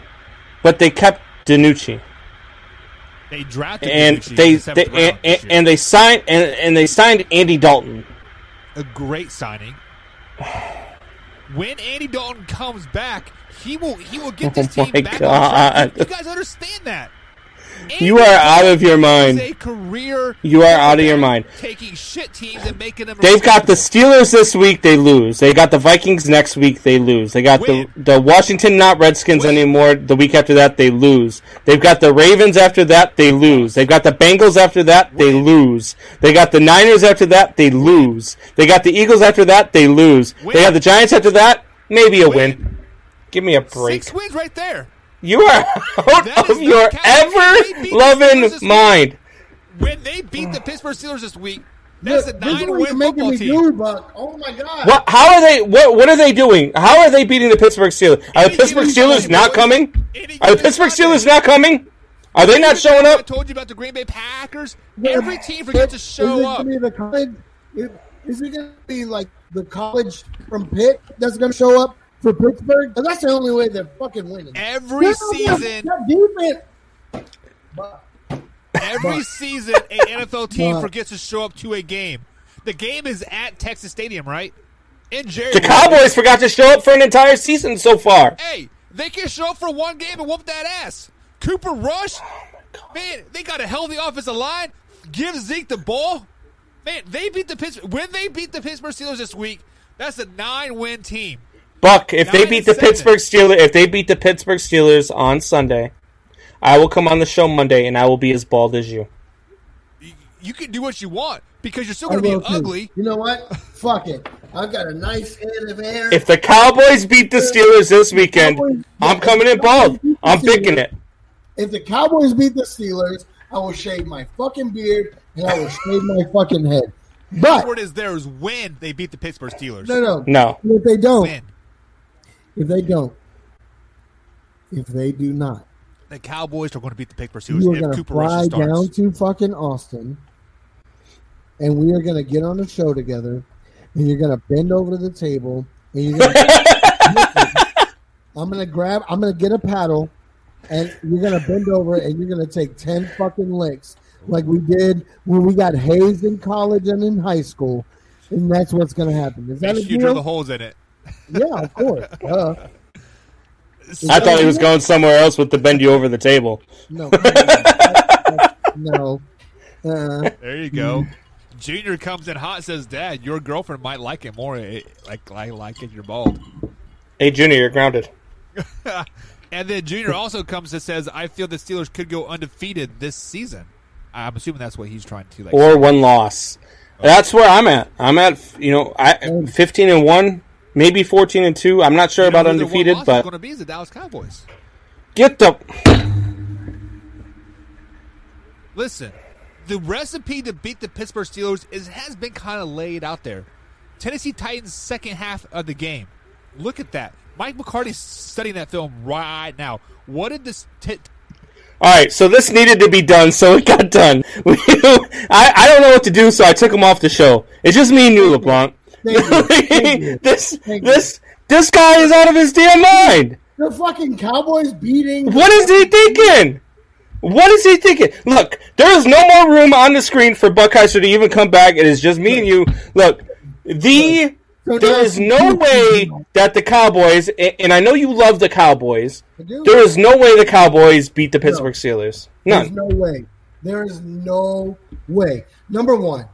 but they kept DiNucci. They drafted and DiNucci they signed Andy Dalton. A great signing. When Andy Dalton comes back, he will get this team back on track. You guys understand that? You are out of your mind. You are out of your mind. Taking shit teams and making them. They've got the Steelers this week. They lose. They got the Vikings next week. They lose. They got the Washington not Redskins anymore. The week after that, they lose. They've got the Ravens after that. They lose. They've got the Bengals after that. They lose. They got the Niners after that. They lose. They got the Eagles after that. They lose. They have the Giants after that. Maybe a win. Give me a break. 6 wins right there. You are out of your ever-loving mind. When they beat the Pittsburgh Steelers this week, that's a 9-win football team. Oh my God! How are they? What are they doing? How are they beating the Pittsburgh Steelers? Are the Pittsburgh Steelers not coming? Are the Pittsburgh Steelers not coming? Are they not showing up? I told you about the Green Bay Packers. Every team forgets to show up. Is it going to be like the college from Pitt that's going to show up for Pittsburgh? That's the only way they're fucking winning. Every season, an NFL team forgets to show up to a game. The game is at Texas Stadium, right? The Cowboys forgot to show up for an entire season so far. Hey, they can show up for one game and whoop that ass. Cooper Rush, man, they got a healthy offensive line. Give Zeke the ball. Man, they beat the Pittsburgh. When they beat the Pittsburgh Steelers this week, that's a 9-win team. Buck, if they beat the Pittsburgh Steelers on Sunday, I will come on the show Monday and I will be as bald as you. You can do what you want because you're still going to be ugly. You know what? Fuck it. I've got a nice head of hair. If the Cowboys beat the Steelers this weekend, I'm coming in bald. I'm picking it. If the Cowboys beat the Steelers, I will shave my fucking beard and I will shave my fucking head. But the word is there is when they beat the Pittsburgh Steelers. No. If they don't. When? If they do not. The Cowboys are going to beat the Pittsburgh Steelers. You are going to fly down to fucking Austin, and we are going to get on the show together, and you're going to bend over to the table, and you're going to I'm going to get a paddle, and you're going to bend over, and you're going to take 10 fucking licks like we did when we got hazed in college and in high school, and that's what's going to happen. Is that a deal? You drill the holes in it. Yeah, of course. I thought he was going somewhere else with the bend you over the table. No. No. There you go. Junior comes in hot, says, "Dad, your girlfriend might like it more. Like if you're bald." Hey, Junior, you're grounded. And then Junior also comes and says, "I feel the Steelers could go undefeated this season." I'm assuming that's what he's trying to or one loss. Okay. That's where I'm at. I'm at 15-1, maybe 14-2. I'm not sure about undefeated, but going to be is the Dallas Cowboys. Get the. Listen, the recipe to beat the Pittsburgh Steelers has been kind of laid out there. Tennessee Titans second half of the game. Look at that. Mike McCarthy's studying that film right now. What did this? All right, so this needed to be done, so it got done. I don't know what to do, so I took him off the show. It's just me and you, LeBlanc. This guy is out of his damn mind. The fucking Cowboys beating. What is he thinking? What is he thinking? Look, there is no more room on the screen for Buckheiser to even come back. It is just me and you. Look, there is no way that the Cowboys, and I know you love the Cowboys, there is no way the Cowboys beat the Pittsburgh Steelers. None. There's no way. There is no way. Number one,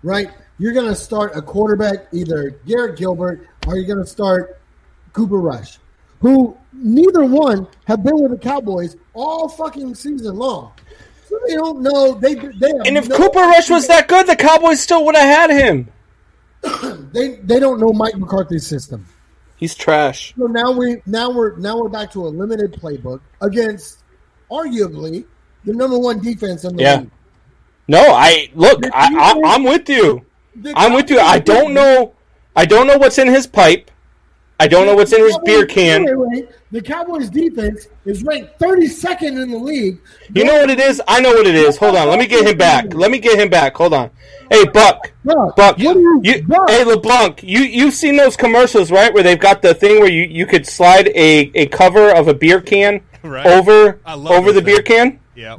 right? You're going to start a quarterback, either Garrett Gilbert or you're going to start Cooper Rush, who neither one have been with the Cowboys all fucking season long. So they don't know. They and if Cooper Rush was that good, the Cowboys still would have had him. They don't know Mike McCarthy's system. He's trash. So now we're back to a limited playbook against arguably the number one defense in the league. No, I'm with you. I'm with you. I don't know what's in his pipe. I don't know what's in his beer can. The Cowboys defense is ranked 32nd in the league. You know what it is? I know what it is. Hold on. Let me get him back. Hold on. Hey, Buck. Hey, LeBlanc. You've seen those commercials, right? Where they've got the thing where you could slide a cover of a beer can over the beer can? Yeah.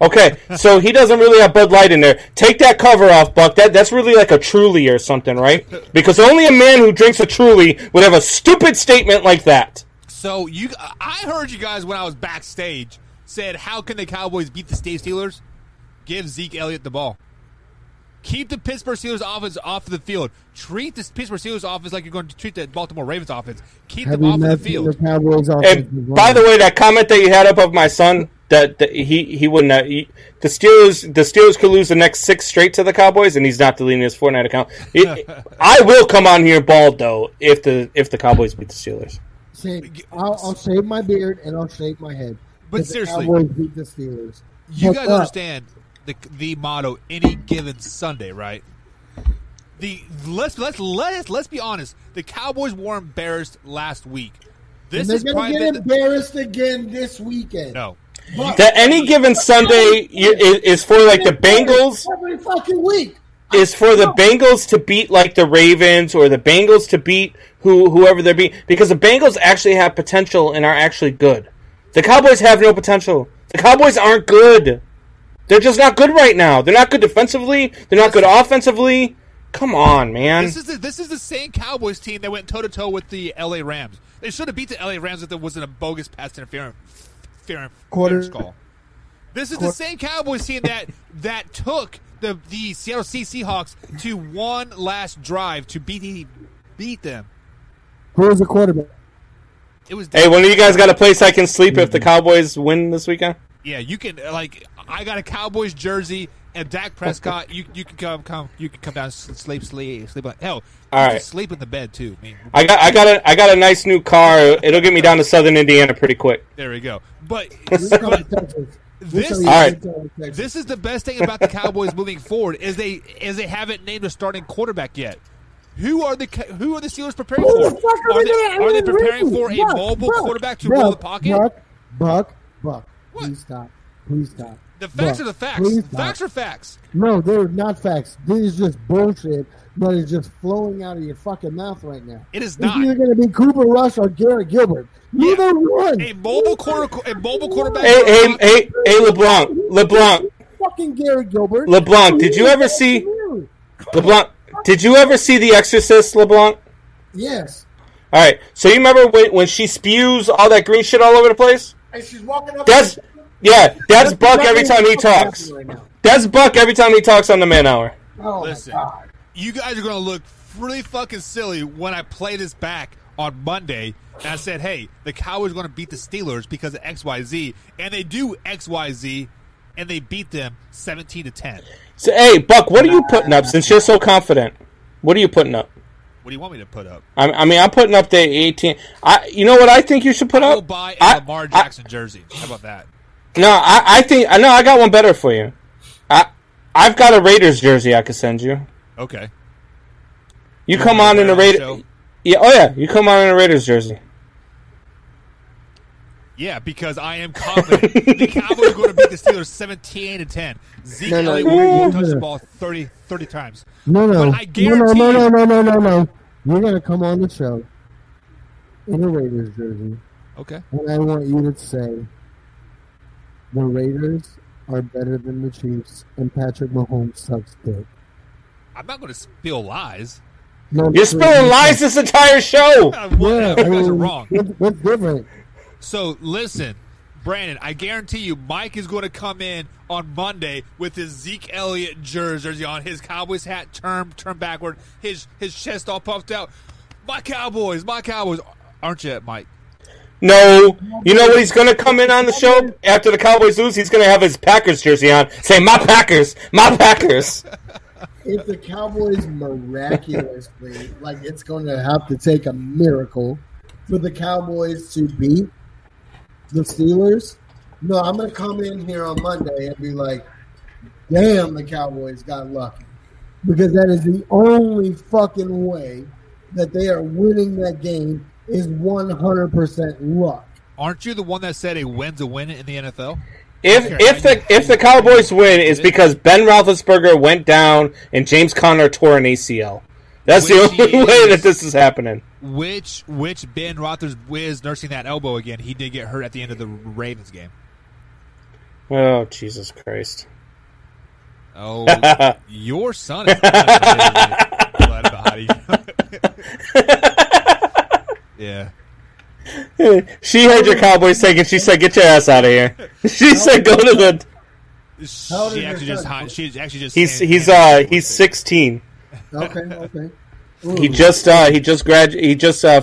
Okay, so he doesn't really have Bud Light in there. Take that cover off, Buck. That's really like a Truly or something, right? Because only a man who drinks a Truly would have a stupid statement like that. So I heard you guys when I was backstage said, "How can the Cowboys beat the Steelers? Give Zeke Elliott the ball. Keep the Pittsburgh Steelers offense off the field. Treat the Pittsburgh Steelers offense like you're going to treat the Baltimore Ravens offense. Keep them off the field." And by the way, that comment that you had up of my son, that he wouldn't have, the Steelers could lose the next 6 straight to the Cowboys, and he's not deleting his Fortnite account. I will come on here bald though if the Cowboys beat the Steelers. I'll shave my beard and I'll shave my head. But seriously, the Cowboys beat the Steelers. You guys understand the motto any given Sunday, right? Let's be honest. The Cowboys were embarrassed last week. They're going to get embarrassed again this weekend. No. That any given Sunday is for like the Bengals. Every fucking week. Is for the Bengals to beat like the Ravens or the Bengals to beat whoever they're beating, because the Bengals actually have potential and are actually good. The Cowboys have no potential. The Cowboys aren't good. They're just not good right now. They're not good defensively. They're not good offensively. Come on, man. This is the same Cowboys team that went toe-to-toe with the L.A. Rams. They should have beat the L.A. Rams if there wasn't a bogus pass interference call. This is the same Cowboys team that took the Seattle Seahawks to one last drive to beat them. Who was the quarterback? Hey, one of you guys got a place I can sleep if the Cowboys win this weekend? Yeah, you can. I got a Cowboys jersey and Dak Prescott. You can come. You can come down, and sleep. Hell, all right. Sleep in the bed too. I got a nice new car. It'll get me down to Southern Indiana pretty quick. There we go. But This is the best thing about the Cowboys moving forward is they haven't named a starting quarterback yet. Who are the Steelers preparing for? Are they preparing for a mobile quarterback to roll the pocket? Buck. Please stop. The facts are the facts. Facts are facts. No, they're not facts. This is just bullshit that is just flowing out of your fucking mouth right now. It is not. It's either going to be Cooper Rush or Garrett Gilbert. Neither one. A mobile quarterback. Hey, LeBlanc. Fucking Garrett Gilbert. LeBlanc, did you ever see The Exorcist, LeBlanc? Yes. All right. So you remember when she spews all that green shit all over the place? And she's walking up. That's Buck every time he talks. That's Buck every time he talks on the Man Hour. Oh, Listen, my God. you guys are going to look really fucking silly when I play this back on Monday. And I said, hey, the Cowboys are going to beat the Steelers because of XYZ. And they do XYZ, and they beat them 17-10. So, hey, Buck, what are you putting up since you're so confident? What are you putting up? What do you want me to put up? I mean, I'm putting up the 18. You know what I think you should put I will up? buy a Lamar Jackson jersey. How about that? No, I think I got one better for you. I've got a Raiders jersey I could send you. Okay. You come on in the Raiders. Yeah, oh yeah, you come on in a Raiders jersey. Yeah, because I am confident the Cowboys are going to beat the Steelers 17-10. Zeke Elliott will touch the ball 30 times. No. But I guarantee No. You're going to come on the show in a Raiders jersey. Okay. And I want you to say the Raiders are better than the Chiefs and Patrick Mahomes sucks dick. I'm not going to spill lies. No, You're spilling lies this entire show. You guys are wrong. What's different? So, listen, Brandon, I guarantee you Mike is going to come in on Monday with his Zeke Elliott jersey on, his Cowboys hat turned backward, his chest all puffed out. My Cowboys. Aren't you, Mike? No. You know what he's going to come in on the show after the Cowboys lose? He's going to have his Packers jersey on, saying, my Packers. If the Cowboys miraculously, like it's going to have to take a miracle for the Cowboys to beat the Steelers, no, I'm going to come in here on Monday and be like, damn, the Cowboys got lucky. Because that is the only fucking way that they are winning that game is 100% luck. Aren't you the one that said a win's a win in the NFL? If the Cowboys win, it's because Ben Roethlisberger went down and James Conner tore an ACL. That's the only way that this is happening. Which Ben Roethlisberger is nursing that elbow again. He did get hurt at the end of the Ravens game. Oh, Jesus Christ. Oh, your son is glad about you. Yeah. She heard your Cowboys take and she said, get your ass out of here. She said, go to the... She actually just He's 16. Okay. Ooh. He just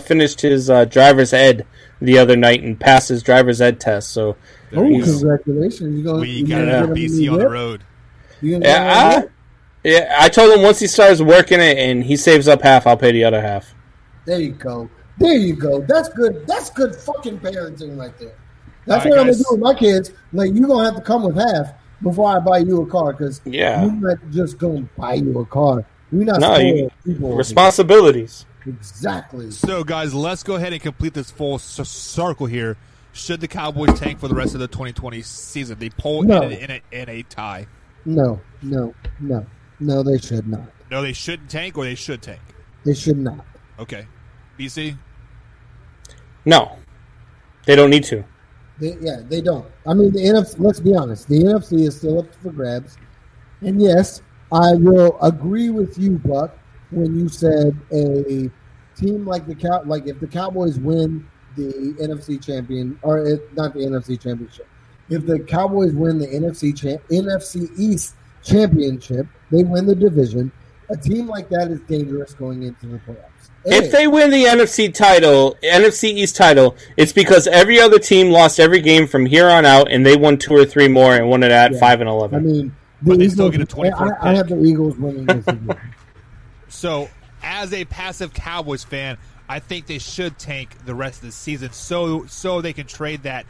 finished his driver's ed the other night and passed his driver's ed test. So, congratulations! We got a BC on the road. Yeah, I told him once he starts working it and he saves up half, I'll pay the other half. There you go. That's good. That's good fucking parenting right there. That's right, what I'm guys. gonna do with my kids. Like, you're gonna have to come with half before I buy you a car, because Yeah. you're not just gonna buy you a car. We're not people. Responsibilities. Exactly. So, guys, let's go ahead and complete this full circle here. Should the Cowboys tank for the rest of the 2020 season? They pull in a tie. No, they should not. No, they shouldn't tank, or they should tank. They should not. Okay, BC. No, they don't need to. They don't. I mean, the NFC. Let's be honest. The NFC is still up for grabs. And yes, I will agree with you, Buck, when you said a team like if the Cowboys win the NFC champion, not the NFC championship, if the Cowboys win the NFC East championship, they win the division. A team like that is dangerous going into the playoffs. If they win the NFC East title, it's because every other team lost every game from here on out, and they won 2 or 3 more and won it at 5-11. I mean, but they still get a 24th I have the Eagles winning this again. So, as a passive Cowboys fan, I think they should tank the rest of the season so they can trade that.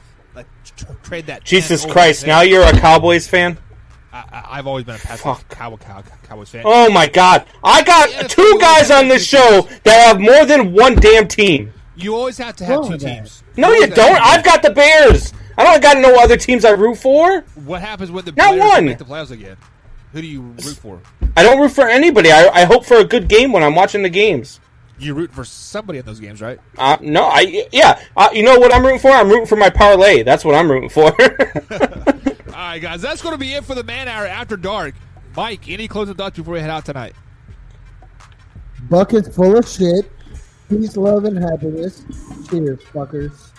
Jesus Christ! Now you're a Cowboys fan. I've always been a passive Cowboys fan. Oh my God! I got 2 guys on this show that have more than one damn team. You always have to have 2 teams. No, you don't. I've got the Bears. I don't got no other teams I root for. What happens when the Not Bears one. make the playoffs again? Who do you root for? I don't root for anybody. I hope for a good game when I'm watching the games. You root for somebody in those games, right? No, you know what I'm rooting for? I'm rooting for my parlay. That's what I'm rooting for. All right, guys, that's going to be it for the Man Hour After Dark. Mike, any closing thoughts before we head out tonight? Bucket's full of shit. Peace, love, and happiness. Cheers, fuckers.